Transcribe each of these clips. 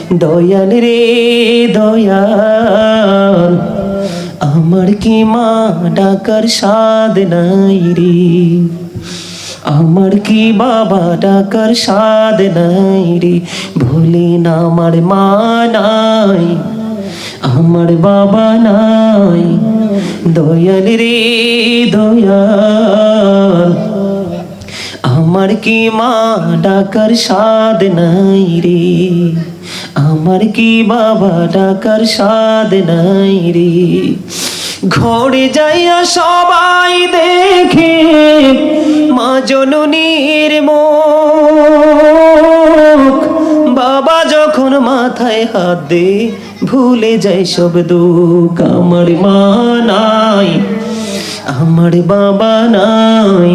দয়াল রে দয়াল, আমার কি মা ডাকার স্বাদ নাই রে, আমার কি বাবা ডাকার স্বাদ নাই রে, ভুলি না আমার মা নাই, আমার বাবা নাই। দয়াল রে দয়াল, আমার কি মা ডাকার স্বাদ নাই রে, আমার কি বাবা ডাকার স্বাদ নাই রে। ঘরে যাইয়া সবাই দেখে মা জননীর মুখ, বাবা যখন মাথায় হাত দে ভুলে যায় সব দুঃখ। আমার মা নাই, আমার বাবা নাই,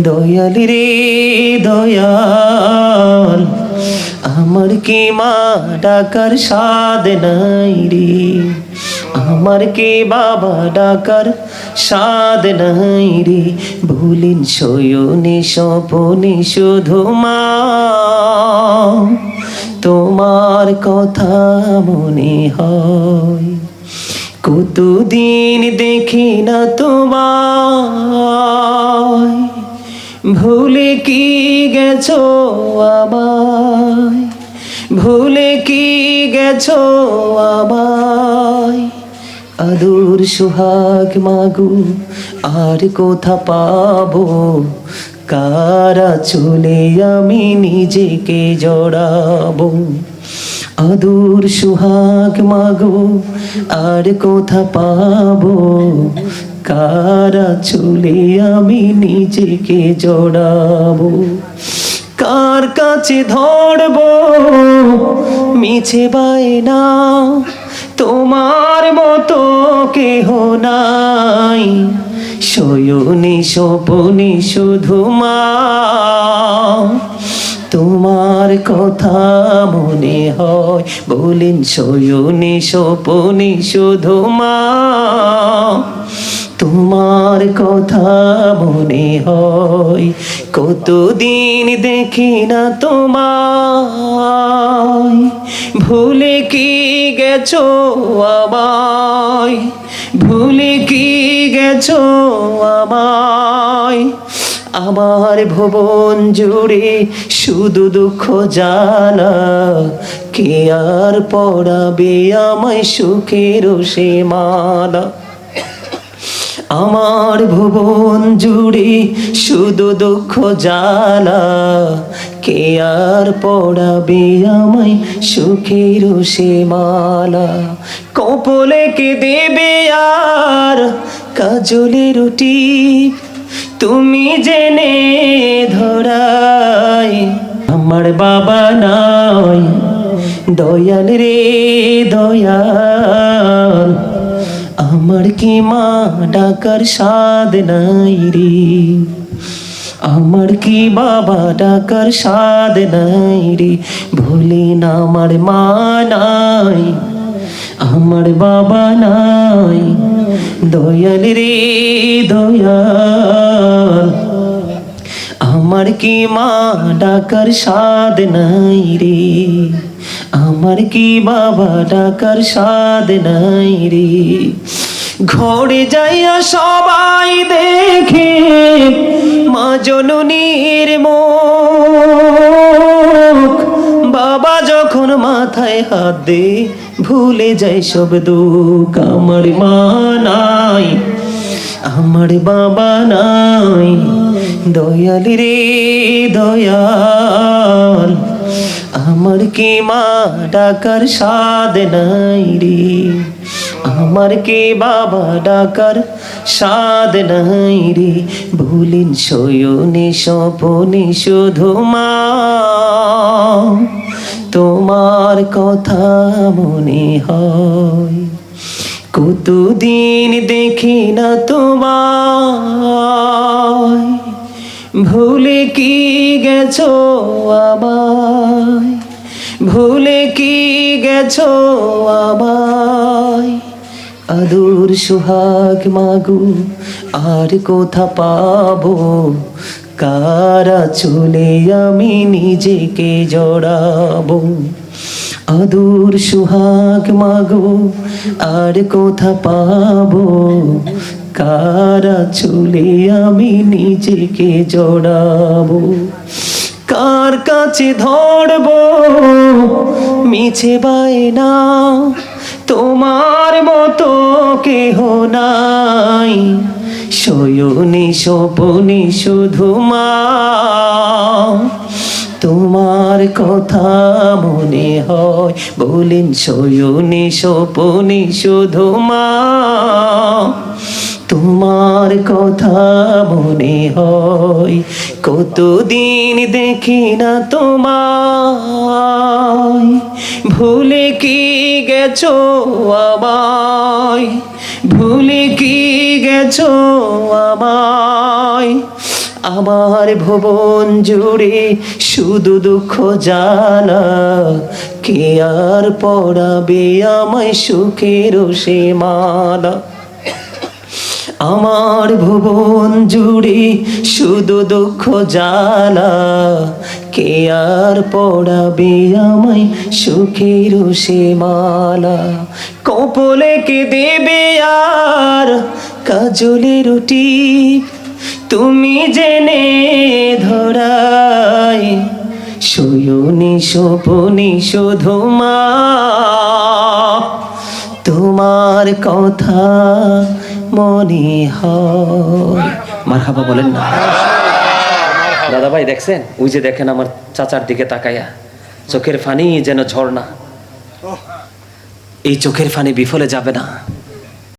দয়াল রে দয়াল, আমার কি মা ডাকার স্বাদ নাই রে, আমার কি বাবা ডাকার স্বাদ নাই রে। ভুলিন শয়নে স্বপনে শুধু মা, তোমার কথা মনে হয়, কতদিন দেখি না তোমায়, ভুলে কি গেছো আমায়, ভুলে কি গেছো আমায়। আদর সোহাগ মাগো আর কোথা পাবো, কারা চলে আমি নিজেকে জড়াবো। আদর সোহাগ মাগো আর কোথা পাবো, কারা চলে আমি নিজেকে জড়াবো। কার কাছে ধরবো মিছে বায়না, তোমার মতো কেহ নাই, শয়নে স্বপনে শুধু মা, তোমার কথা মনে হয়। বলেন শয়নে স্বপনে শুধু মা, তোমার কথা মনে হয়, কতদিন দেখি না তোমায়, ভুলে কি গেছো আমায়, ভুলে কি গেছো আমায়। আমার ভুবন জুড়ে শুধু দুঃখ জ্বালা, কে আর পড়াবে আমায় সুখের সে মালা। আমার ভুবন জুড়ে শুধু দুঃখ জ্বালা, কে আর পড়াবে আমায় সুখের সে মালা। কপলে কে দেবে আর কাজলের টিপ, তুমি জেনে ধরাই। আমার বাবা নাই, দয়াল রে দয়াল, আমার কি মা ডাকার স্বাদ নাই রে, আমার কি বাবা ডাকার স্বাদ নাই রে। ভুলি না আমার মা নাই, আমার বাবা নাই, দয়াল রে দয়াল, আমার কি মা ডাকার স্বাদ নাই রে, আমার কি বাবা ডাকার স্বাদ নাই রে। ঘরে যাইয়া সবাই দেখে মা জননীর মুখ, বাবা যখন মাথায় হাত দে ভুলে যায় সব দুঃখ। আমার মা নাই, আমার বাবা নাই, দয়াল রে দয়াল, আমার কি মা ডাকার স্বাদ নাই রে, আমার কি বাবা ডাকার স্বাদ নাই রে। ভুলিন শয়নে স্বপনে শুধু মা, তোমার কথা মনে হয়, কতদিন দেখি না তোমায়, ভুলে কি গেছো আমায়, ভুলে কি গেছো আমায়। আদর সোহাগ মাগো আর কোথা পাবো, কারা চলে আমি নিজেকে জড়াবো। আদর সুহাগ মাগো আর কোথা পাবো, কারা চলে আমি নিজেকে জড়াবো, কার কাছে ধরবো মিছে বায়না, তোমার মতো কেহ নাই, শয়নে স্বপনে শুধু মা, তোমার কথা মনে হয়, বলেন শয়নে স্বপনে শুধু মা, তোমার কথা মনে হয়, কতদিন দেখি না তোমায়, ভুলে কি গেছো আমায়, ভুলে কি গেছো আমায়, আমার ভুবন জুড়ে শুধু দুঃখ জ্বালা, কে আর পড়াবে আমায় সুখের সে মালা, আমার ভুবন জুড়ে শুধু দুঃখ জ্বালা, কে আর পড়াবে আমায় সুখের সে মালা, কপলে কে দেবে আর কাজলের টিপ, তুমি জেনে ধরাই, শয়নে স্বপনে শুধু মা, তোমার কথা মনে হয়। মারহাবা বলেন না দাদা ভাই, দেখছেন ওই যে দেখেন আমার চাচার দিকে তাকাইয়া, চোখের ফানি যেন ঝর্ণা, এই চোখের ফানি বিফলে যাবে না।